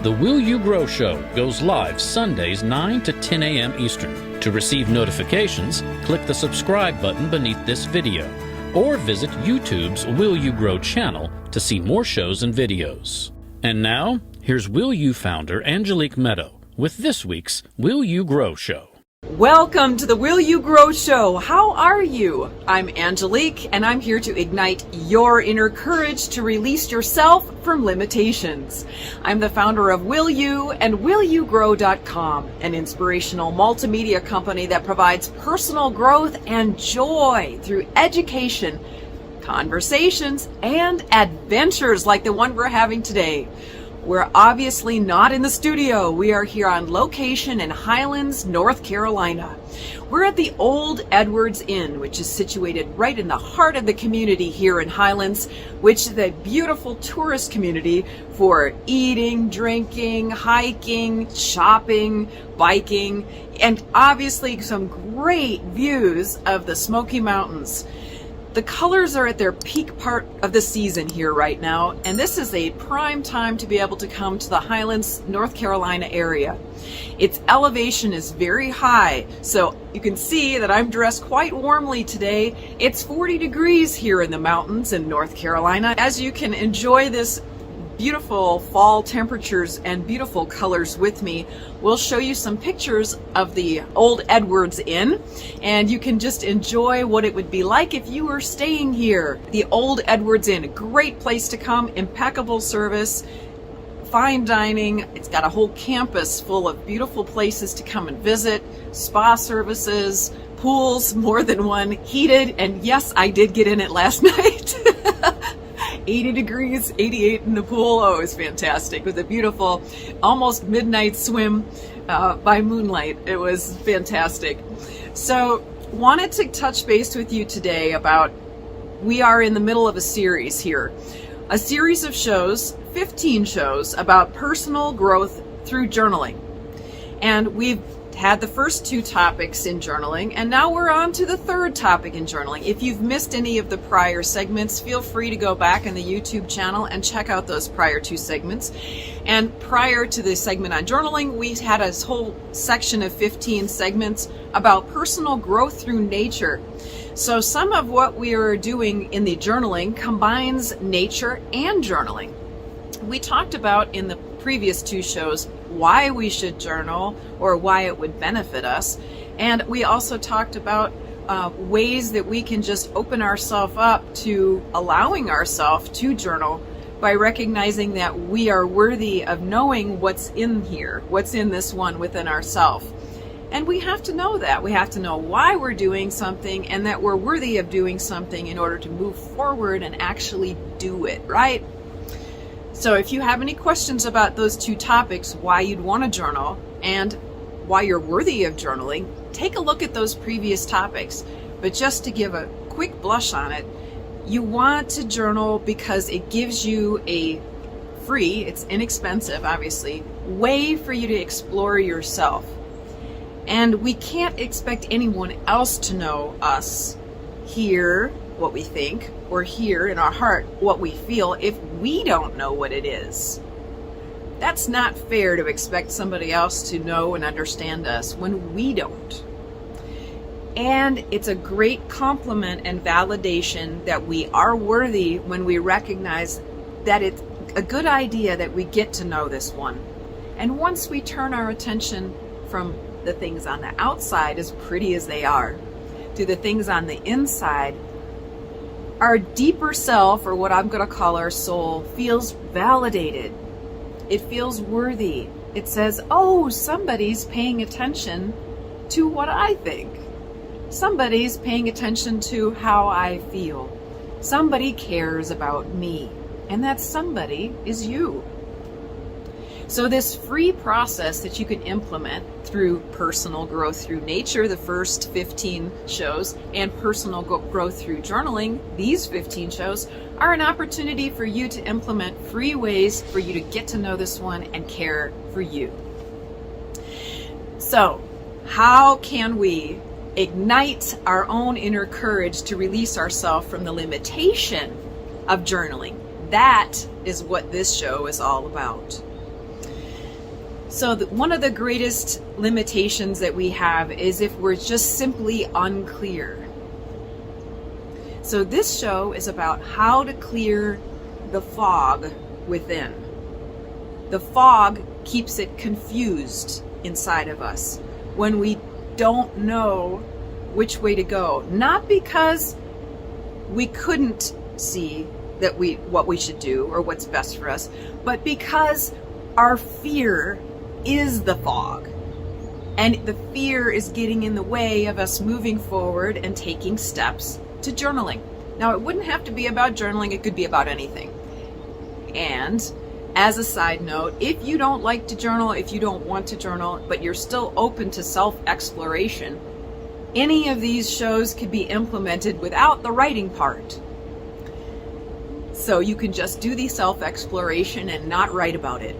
The Will You Grow Show goes live Sundays 9 to 10 a.m. Eastern. To receive notifications, click the subscribe button beneath this video, or visit YouTube's Will You Grow channel to see more shows and videos. And now, here's Will You founder Angelique Medow with this week's Will You Grow Show. Welcome to the Will You Grow Show. How are you? I'm Angelique, and I'm here to ignite your inner courage to release yourself from limitations. I'm the founder of Will You and WillYouGrow.com, an inspirational multimedia company that provides personal growth and joy through education, conversations, and adventures like the one we're having today. We're obviously not in the studio. We are here on location in Highlands, North Carolina. We're at the Old Edwards Inn, which is situated right in the heart of the community here in Highlands, which is a beautiful tourist community for eating, drinking, hiking, shopping, biking, and obviously some great views of the Smoky Mountains. The colors are at their peak part of the season here right now, and this is a prime time to be able to come to the Highlands, North Carolina area. Its elevation is very high, so you can see that I'm dressed quite warmly today. It's 40 degrees here in the mountains in North Carolina. As you can enjoy this beautiful fall temperatures and beautiful colors with me, we'll show you some pictures of the Old Edwards Inn, and you can just enjoy what it would be like if you were staying here. The Old Edwards Inn, a great place to come, impeccable service, fine dining. It's got a whole campus full of beautiful places to come and visit, spa services, pools, more than one, heated, and yes, I did get in it last night. 80 degrees, 88 in the pool. Oh, it was fantastic. With a beautiful, almost midnight swim by moonlight. It was fantastic. So, wanted to touch base with you today about, we are in the middle of a series here. A series of shows, 15 shows, about personal growth through journaling. And we've had the first two topics in journaling, and now we're on to the third topic in journaling. If you've missed any of the prior segments, feel free to go back in the YouTube channel and check out those prior two segments. And prior to the segment on journaling, we had a whole section of 15 segments about personal growth through nature. So some of what we are doing in the journaling combines nature and journaling. We talked about in the previous two shows why we should journal or why it would benefit us, and we also talked about ways that we can just open ourselves up to allowing ourselves to journal by recognizing that we are worthy of knowing what's in here, what's in this one within ourselves. And we have to know that. We have to know why we're doing something and that we're worthy of doing something in order to move forward and actually do it, right? So if you have any questions about those two topics, why you'd want to journal and why you're worthy of journaling, take a look at those previous topics. But just to give a quick blush on it, you want to journal because it gives you a free, it's inexpensive obviously, way for you to explore yourself. And we can't expect anyone else to know us, hear what we think, or hear in our heart what we feel if we don't know what it is. That's not fair to expect somebody else to know and understand us when we don't. And it's a great compliment and validation that we are worthy when we recognize that it's a good idea that we get to know this one. And once we turn our attention from the things on the outside, as pretty as they are, to the things on the inside, our deeper self, or what I'm going to call our soul, feels validated. It feels worthy. It says, oh, somebody's paying attention to what I think. Somebody's paying attention to how I feel. Somebody cares about me. And that somebody is you. So this free process that you can implement through personal growth through nature, the first 15 shows, and personal growth through journaling, these 15 shows, are an opportunity for you to implement free ways for you to get to know this one and care for you. So, how can we ignite our own inner courage to release ourselves from the limitation of journaling? That is what this show is all about. So one of the greatest limitations that we have is if we're just simply unclear. So this show is about how to clear the fog within. The fog keeps it confused inside of us when we don't know which way to go. Not because we couldn't see what we should do or what's best for us, but because our fear is the fog. And the fear is getting in the way of us moving forward and taking steps to journaling. Now, it wouldn't have to be about journaling, it could be about anything. And as a side note, if you don't like to journal, if you don't want to journal, but you're still open to self-exploration, any of these shows could be implemented without the writing part. So you can just do the self-exploration and not write about it.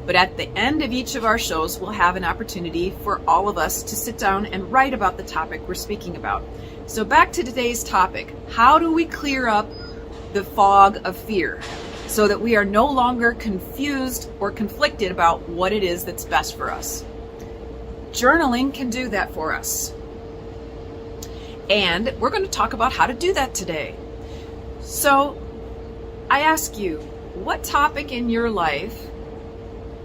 But at the end of each of our shows, we'll have an opportunity for all of us to sit down and write about the topic we're speaking about. So back to today's topic. How do we clear up the fog of fear so that we are no longer confused or conflicted about what it is that's best for us? Journaling can do that for us. And we're going to talk about how to do that today. So I ask you, what topic in your life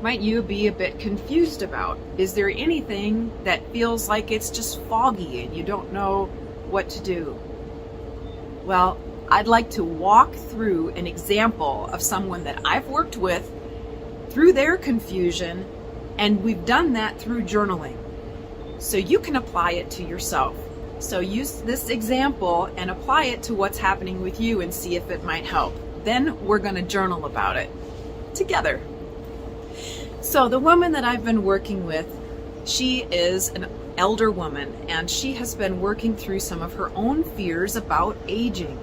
might you be a bit confused about? Is there anything that feels like it's just foggy and you don't know what to do? Well, I'd like to walk through an example of someone that I've worked with through their confusion, and we've done that through journaling. So you can apply it to yourself. So use this example and apply it to what's happening with you and see if it might help. Then we're going to journal about it together. So the woman that I've been working with, she is an elder woman, and she has been working through some of her own fears about aging.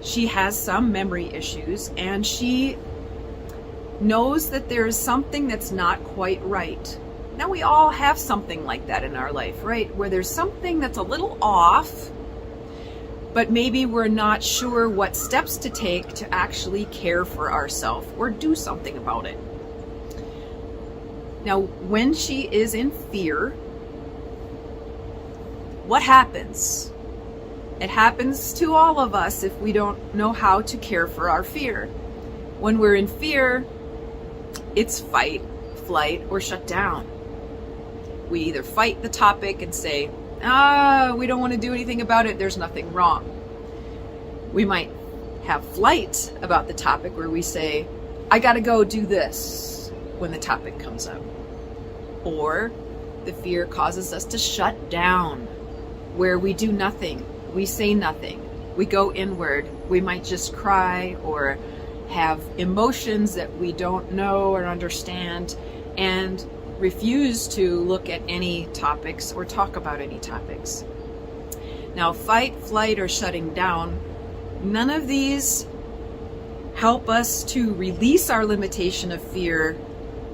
She has some memory issues, and she knows that there's something that's not quite right. Now, we all have something like that in our life, right? Where there's something that's a little off, but maybe we're not sure what steps to take to actually care for ourselves or do something about it. Now, when she is in fear, what happens? It happens to all of us if we don't know how to care for our fear. When we're in fear, it's fight, flight, or shut down. We either fight the topic and say, we don't want to do anything about it, there's nothing wrong. We might have flight about the topic where we say, I gotta go do this when the topic comes up. Or the fear causes us to shut down, where we do nothing, we say nothing, we go inward. We might just cry or have emotions that we don't know or understand and refuse to look at any topics or talk about any topics. Now, fight, flight, or shutting down, none of these help us to release our limitation of fear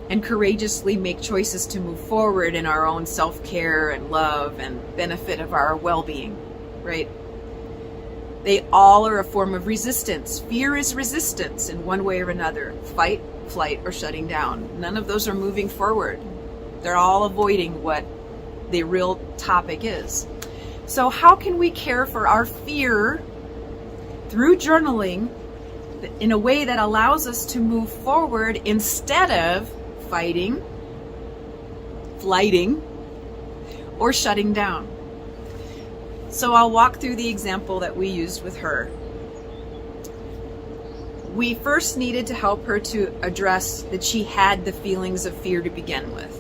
and courageously make choices to move forward in our own self-care and love and benefit of our well-being, right? They all are a form of resistance. Fear is resistance in one way or another. Fight, flight, or shutting down. None of those are moving forward. They're all avoiding what the real topic is. So how can we care for our fear through journaling in a way that allows us to move forward instead of fighting, flighting, or shutting down? So I'll walk through the example that we used with her. We first needed to help her to address that she had the feelings of fear to begin with.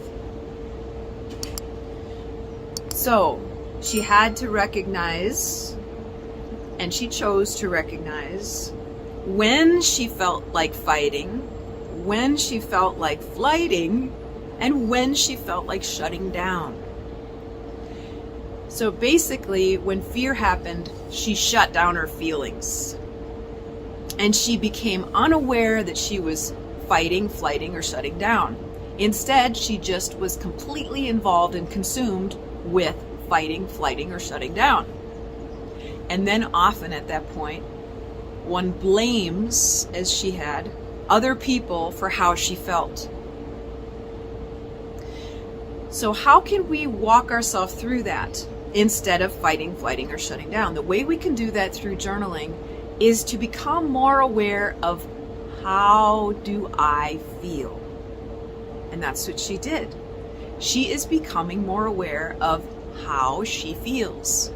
So she had to recognize, and she chose to recognize, when she felt like fighting, when she felt like flighting, and when she felt like shutting down. So basically, when fear happened, she shut down her feelings. And she became unaware that she was fighting, flighting, or shutting down. Instead, she just was completely involved and consumed with fighting, flighting, or shutting down. And then often at that point, one blames, as she had, other people for how she felt. So how can we walk ourselves through that instead of fighting, flighting, or shutting down? The way we can do that through journaling is to become more aware of how do I feel? And that's what she did. She is becoming more aware of how she feels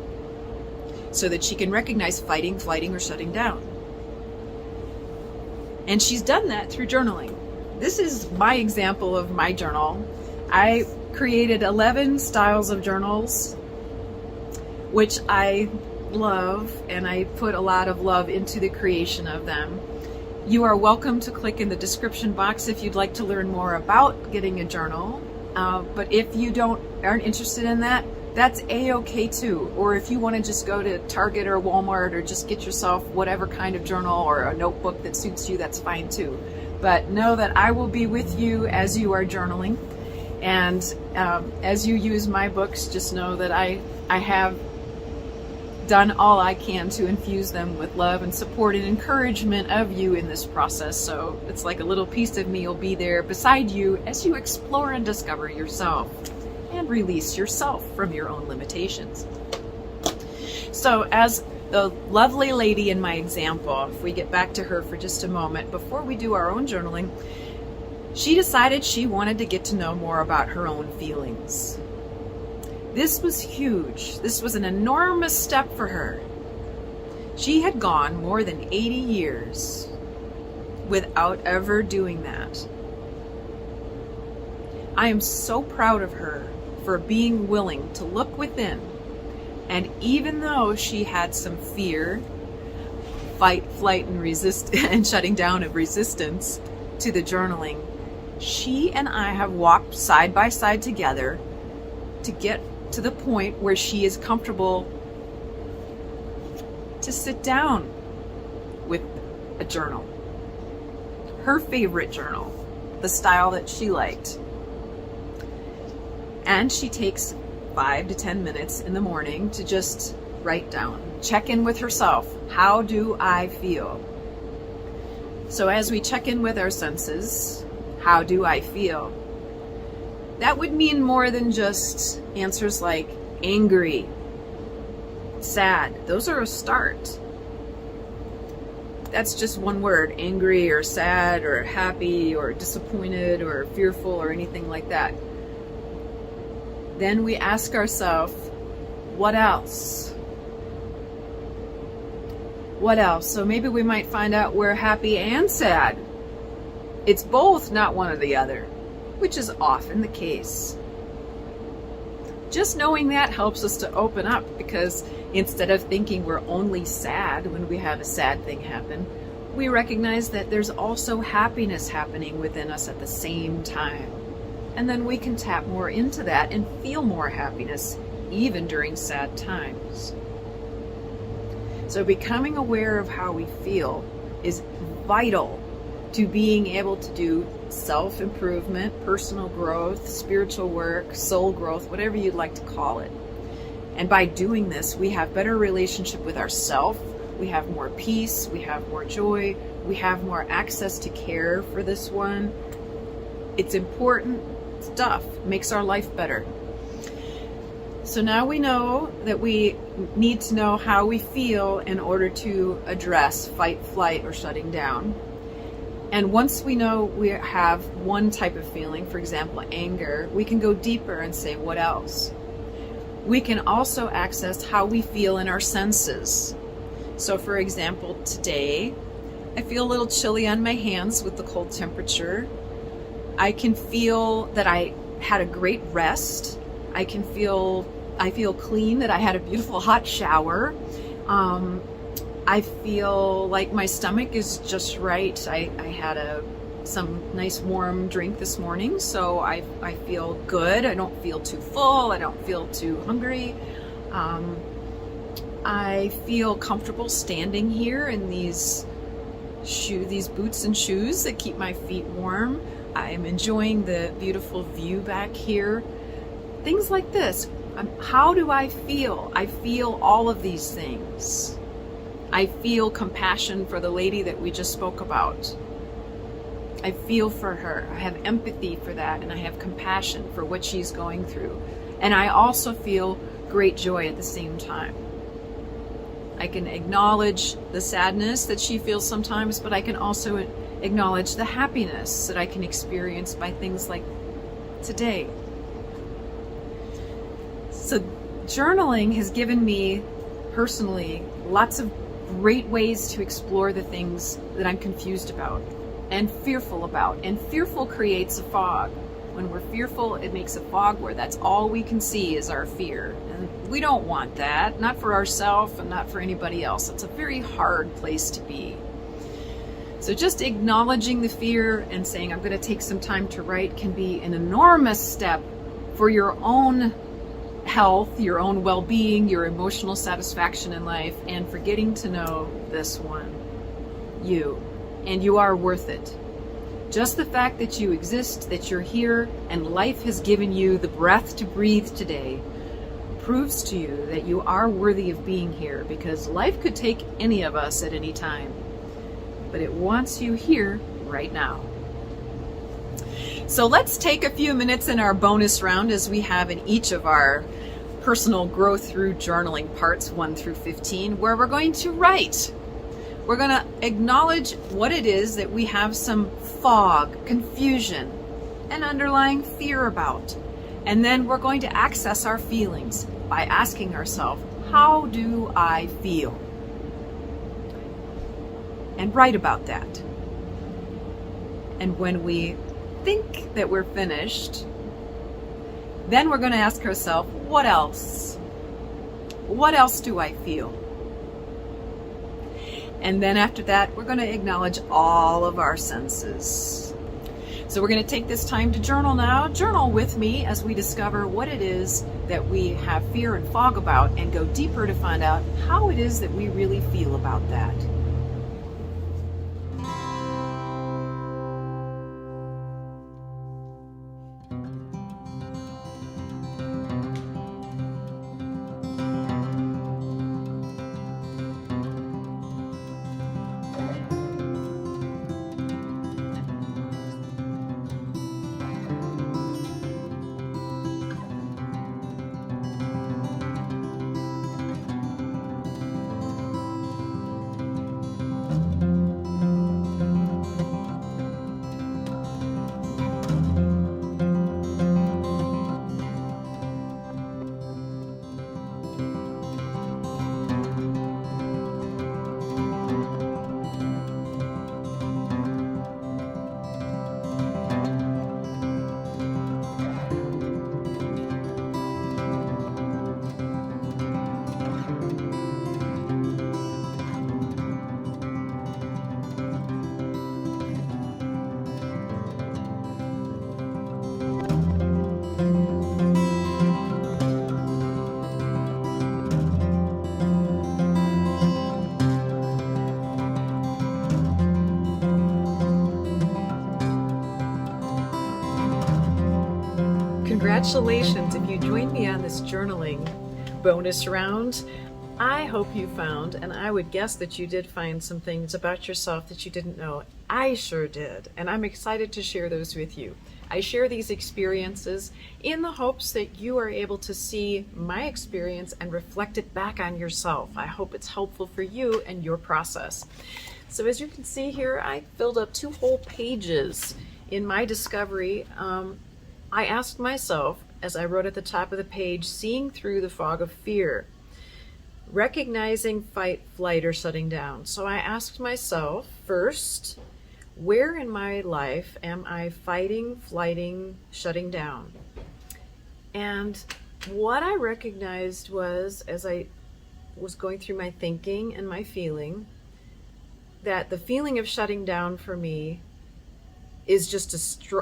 so that she can recognize fighting, flighting, or shutting down. And she's done that through journaling. This is my example of my journal. I created 11 styles of journals, which I love, and I put a lot of love into the creation of them. You are welcome to click in the description box if you'd like to learn more about getting a journal. But if you aren't interested in that, that's a-okay too. Or if you want to just go to Target or Walmart or just get yourself whatever kind of journal or a notebook that suits you, that's fine too. But know that I will be with you as you are journaling. And as you use my books, just know that I have done all I can to infuse them with love and support and encouragement of you in this process. So it's like a little piece of me will be there beside you as you explore and discover yourself and release yourself from your own limitations. So as the lovely lady in my example, if we get back to her for just a moment, before we do our own journaling, she decided she wanted to get to know more about her own feelings. This was huge. This was an enormous step for her. She had gone more than 80 years without ever doing that. I am so proud of her for being willing to look within. And even though she had some fear, fight, flight, and and shutting down of resistance to the journaling, she and I have walked side by side together to get to the point where she is comfortable to sit down with a journal. Her favorite journal, the style that she liked. And she takes 5 to 10 minutes in the morning to just write down, check in with herself. How do I feel? So as we check in with our senses, how do I feel? That would mean more than just answers like angry, sad. Those are a start. That's just one word, angry or sad or happy or disappointed or fearful or anything like that. Then we ask ourselves, what else? What else? So maybe we might find out we're happy and sad. It's both, not one or the other, which is often the case. Just knowing that helps us to open up, because instead of thinking we're only sad when we have a sad thing happen, we recognize that there's also happiness happening within us at the same time. And then we can tap more into that and feel more happiness even during sad times. So becoming aware of how we feel is vital to being able to do self-improvement, personal growth, spiritual work, soul growth, whatever you'd like to call it. And by doing this, we have better relationship with ourselves, we have more peace, we have more joy, we have more access to care for this one. It's important stuff, it makes our life better. So now we know that we need to know how we feel in order to address fight, flight, or shutting down. And once we know we have one type of feeling, for example, anger, we can go deeper and say, what else? We can also access how we feel in our senses. So for example, today, I feel a little chilly on my hands with the cold temperature. I can feel that I had a great rest. I feel clean, that I had a beautiful hot shower. I feel like my stomach is just right. I had some nice warm drink this morning, so I feel good. I don't feel too full. I don't feel too hungry. I feel comfortable standing here in these boots and shoes that keep my feet warm. I'm enjoying the beautiful view back here. Things like this. How do I feel? I feel all of these things. I feel compassion for the lady that we just spoke about. I feel for her. I have empathy for that, and I have compassion for what she's going through. And I also feel great joy at the same time. I can acknowledge the sadness that she feels sometimes, but I can also acknowledge the happiness that I can experience by things like today. So journaling has given me personally lots of great ways to explore the things that I'm confused about and fearful about. And fearful creates a fog. When we're fearful, it makes a fog where that's all we can see is our fear. And we don't want that, not for ourselves and not for anybody else. It's a very hard place to be. So just acknowledging the fear and saying, I'm going to take some time to write, can be an enormous step for your own health, your own well-being, your emotional satisfaction in life, and for getting to know this one, you. And you are worth it. Just the fact that you exist, that you're here, and life has given you the breath to breathe today proves to you that you are worthy of being here, because life could take any of us at any time, but it wants you here right now. So let's take a few minutes in our bonus round, as we have in each of our personal growth through journaling parts 1 through 15, where we're going to write. We're going to acknowledge what it is that we have some fog, confusion, and underlying fear about. And then we're going to access our feelings by asking ourselves, how do I feel? And write about that. And when we think that we're finished, then we're going to ask ourselves, what else? What else do I feel? And then after that, we're going to acknowledge all of our senses. So we're going to take this time to journal now. Journal with me as we discover what it is that we have fear and fog about, and go deeper to find out how it is that we really feel about that. Congratulations if you joined me on this journaling bonus round. I hope you found, and I would guess that you did find, some things about yourself that you didn't know. I sure did, and I'm excited to share those with you. I share these experiences in the hopes that you are able to see my experience and reflect it back on yourself. I hope it's helpful for you and your process. So as you can see here, I filled up 2 whole pages in my discovery. I asked myself, as I wrote at the top of the page, seeing through the fog of fear, recognizing fight, flight, or shutting down. So I asked myself first, where in my life am I fighting, flighting, shutting down? And what I recognized was, as I was going through my thinking and my feeling, that the feeling of shutting down for me is just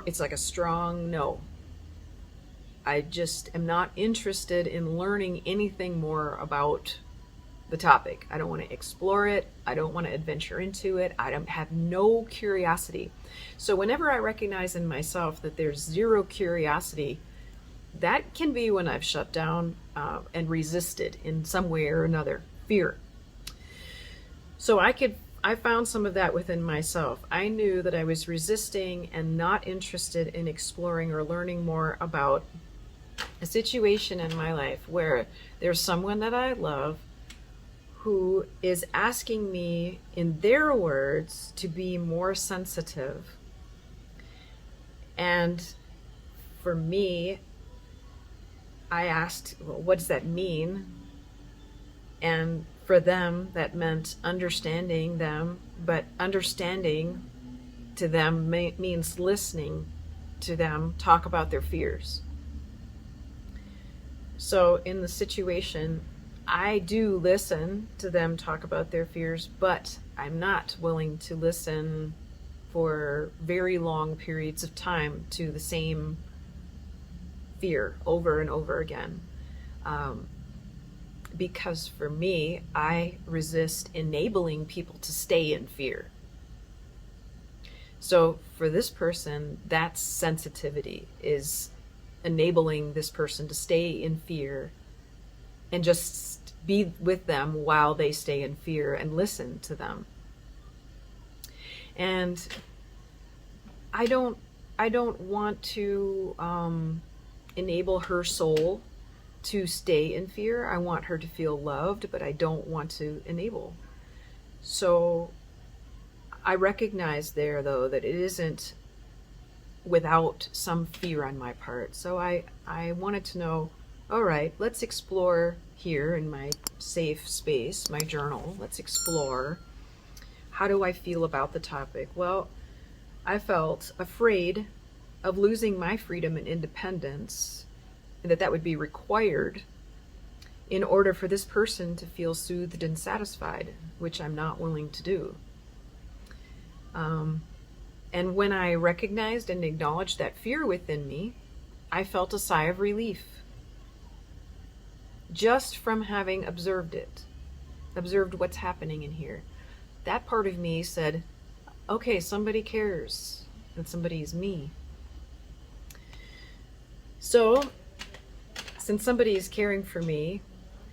it's like a strong no. I just am not interested in learning anything more about the topic. I don't want to explore it. I don't want to adventure into it. I don't have no curiosity. So whenever I recognize in myself that there's zero curiosity, that can be when I've shut down and resisted in some way or another. Fear. So I could I found some of that within myself. I knew that I was resisting and not interested in exploring or learning more about a situation in my life where there's someone that I love who is asking me, in their words, to be more sensitive. And for me, I asked, well, what does that mean? And for them, that meant understanding them, but understanding to them means listening to them talk about their fears. So in the situation, I do listen to them talk about their fears, but I'm not willing to listen for very long periods of time to the same fear over and over again. Because for me, I resist enabling people to stay in fear. So for this person, that's sensitivity, is enabling this person to stay in fear and just be with them while they stay in fear and listen to them. And I don't want to enable her soul to stay in fear. I want her to feel loved, but I don't want to enable. So I recognize there, though, that it isn't without some fear on my part. So I wanted to know, all right, let's explore here in my safe space, my journal. Let's explore, how do I feel about the topic? Well, I felt afraid of losing my freedom and independence, and that would be required in order for this person to feel soothed and satisfied, which I'm not willing to do. And when I recognized and acknowledged that fear within me, I felt a sigh of relief just from having observed it, observed what's happening in here. That part of me said, okay, somebody cares, and somebody is me. So, since somebody is caring for me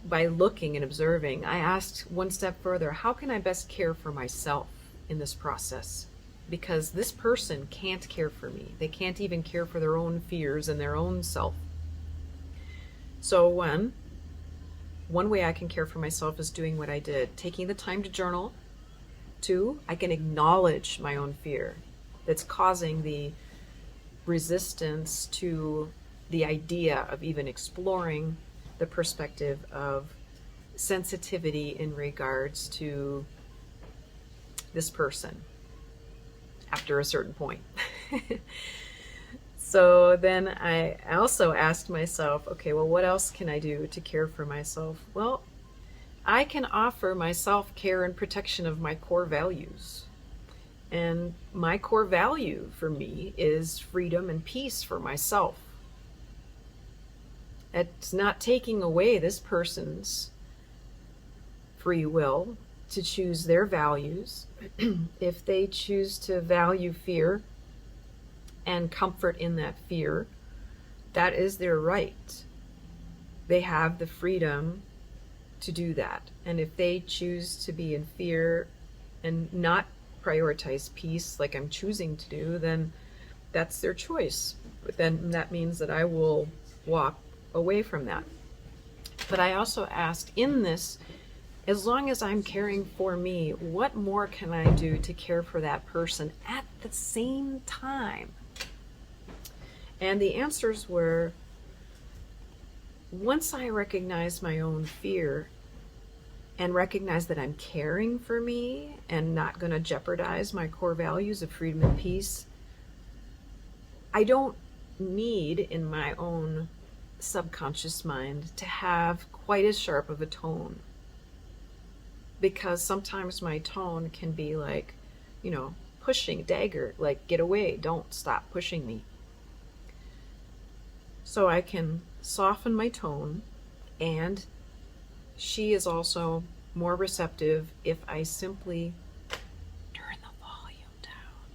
by looking and observing, I asked one step further, how can I best care for myself in this process? Because this person can't care for me. They can't even care for their own fears and their own self. So one way I can care for myself is doing what I did, taking the time to journal. 2, I can acknowledge my own fear that's causing the resistance to the idea of even exploring the perspective of sensitivity in regards to this person after a certain point. So then I also asked myself, okay, well, what else can I do to care for myself? Well, I can offer my self-care and protection of my core values. And my core value for me is freedom and peace for myself. It's not taking away this person's free will to choose their values. If they choose to value fear and comfort in that fear, that is their right. They have the freedom to do that. And if they choose to be in fear and not prioritize peace like I'm choosing to do, then that's their choice. But then that means that I will walk away from that. But I also asked, in this, as long as I'm caring for me, what more can I do to care for that person at the same time? And the answers were, once I recognize my own fear and recognize that I'm caring for me and not going to jeopardize my core values of freedom and peace, I don't need in my own subconscious mind to have quite as sharp of a tone. Because sometimes my tone can be like, pushing, dagger, like, get away, don't stop pushing me. So I can soften my tone, and she is also more receptive if I simply turn the volume down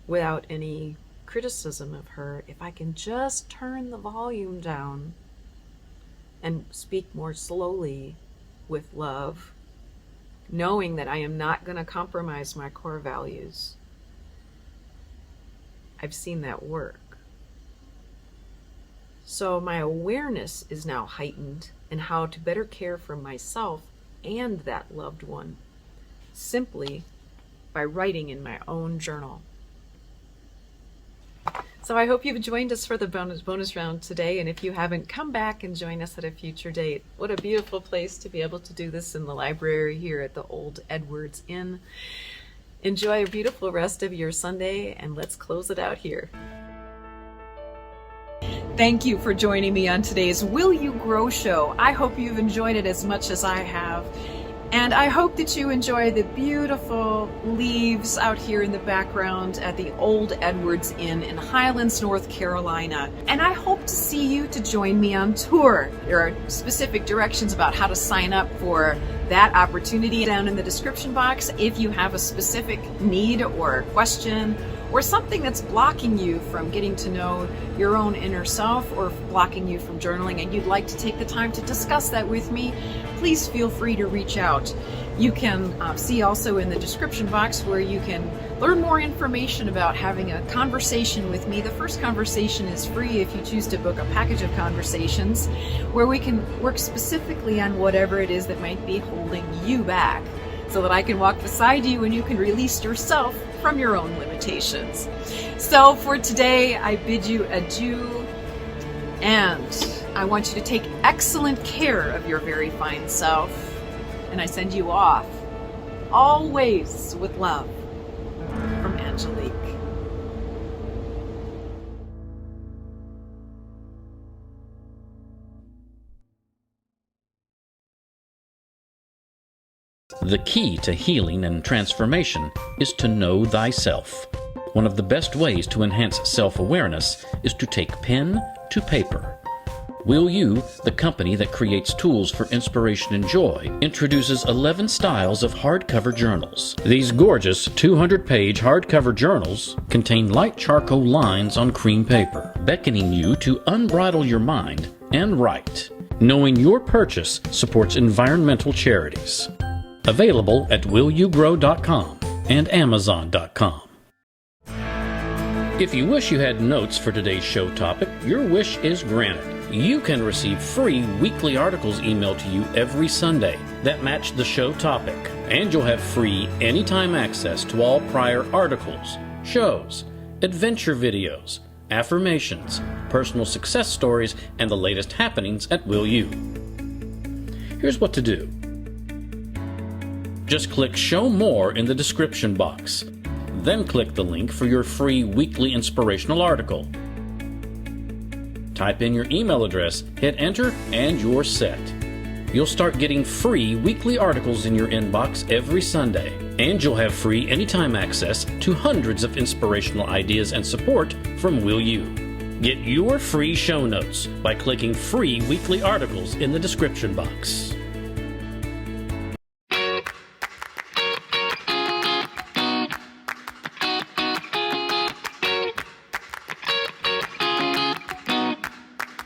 without any criticism of her. If I can just turn the volume down and speak more slowly with love knowing that I am not going to compromise my core values. I've seen that work. So my awareness is now heightened in how to better care for myself and that loved one, simply by writing in my own journal. So I hope you've joined us for the bonus round today, and if you haven't, come back and join us at a future date. What a beautiful place to be able to do this in the library here at the Old Edwards Inn. Enjoy a beautiful rest of your Sunday, and let's close it out here. Thank you for joining me on today's Will You Grow show. I hope you've enjoyed it as much as I have. And I hope that you enjoy the beautiful leaves out here in the background at the Old Edwards Inn in Highlands, North Carolina. And I hope to see you to join me on tour. There are specific directions about how to sign up for that opportunity down in the description box. If you have a specific need or question or something that's blocking you from getting to know your own inner self or blocking you from journaling and you'd like to take the time to discuss that with me, please feel free to reach out. You can see also in the description box where you can learn more information about having a conversation with me. The first conversation is free if you choose to book a package of conversations where we can work specifically on whatever it is that might be holding you back, so that I can walk beside you and you can release yourself from your own limitations. So for today, I bid you adieu, and I want you to take excellent care of your very fine self, and I send you off, always with love, from Angelique. The key to healing and transformation is to know thyself. One of the best ways to enhance self-awareness is to take pen to paper. Will You, the company that creates tools for inspiration and joy, introduces 11 styles of hardcover journals. These gorgeous 200-page hardcover journals contain light charcoal lines on cream paper, beckoning you to unbridle your mind and write. Knowing your purchase supports environmental charities. Available at willyougrow.com and amazon.com. If you wish you had notes for today's show topic, your wish is granted. You can receive free weekly articles emailed to you every Sunday that match the show topic, and you'll have free anytime access to all prior articles, shows, adventure videos, affirmations, personal success stories, and the latest happenings at Will You. Here's what to do. Just click Show More in the description box. Then click the link for your free weekly inspirational article. Type in your email address, hit enter, and you're set. You'll start getting free weekly articles in your inbox every Sunday, and you'll have free anytime access to hundreds of inspirational ideas and support from Will You. Get your free show notes by clicking free weekly articles in the description box.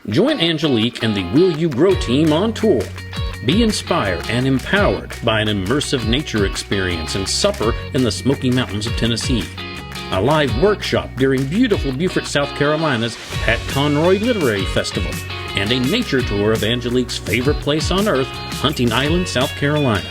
Join Angelique and the Will You Grow team on tour. Be inspired and empowered by an immersive nature experience and supper in the Smoky Mountains of Tennessee. A live workshop during beautiful Beaufort, South Carolina's Pat Conroy Literary Festival, and a nature tour of Angelique's favorite place on earth, Hunting Island, South Carolina.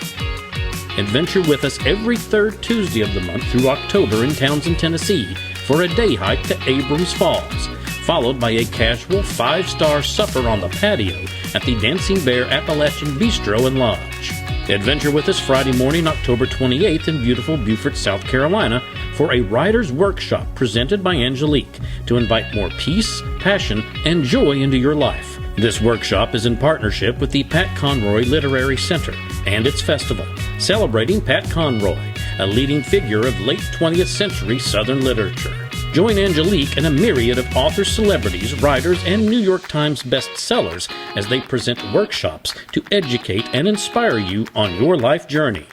Adventure with us every third Tuesday of the month through October in Townsend, Tennessee for a day hike to Abrams Falls, followed by a casual 5-star supper on the patio at the Dancing Bear Appalachian Bistro and Lodge. Adventure with us Friday morning, October 28th in beautiful Beaufort, South Carolina for a writer's workshop presented by Angelique to invite more peace, passion, and joy into your life. This workshop is in partnership with the Pat Conroy Literary Center and its festival, celebrating Pat Conroy, a leading figure of late 20th century Southern literature. Join Angelique and a myriad of authors, celebrities, writers, and New York Times bestsellers as they present workshops to educate and inspire you on your life journey.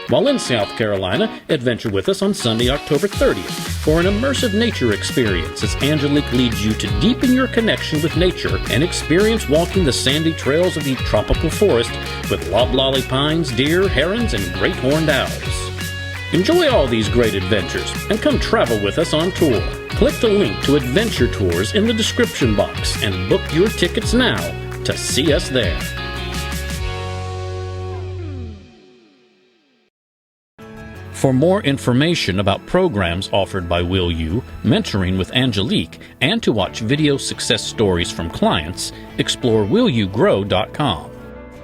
While in South Carolina, adventure with us on Sunday, October 30th for an immersive nature experience as Angelique leads you to deepen your connection with nature and experience walking the sandy trails of the tropical forest with loblolly pines, deer, herons, and great horned owls. Enjoy all these great adventures and come travel with us on tour. Click the link to Adventure Tours in the description box and book your tickets now to see us there. For more information about programs offered by Will You, Mentoring with Angelique, and to watch video success stories from clients, explore willyougrow.com.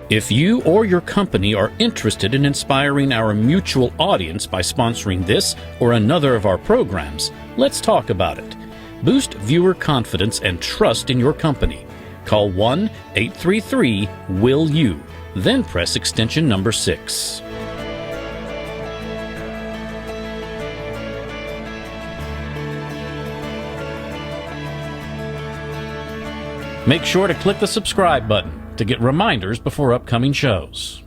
If you or your company are interested in inspiring our mutual audience by sponsoring this or another of our programs, let's talk about it. Boost viewer confidence and trust in your company. Call 1-833-WILL-YOU, then press extension number 6. Make sure to click the subscribe button to get reminders before upcoming shows.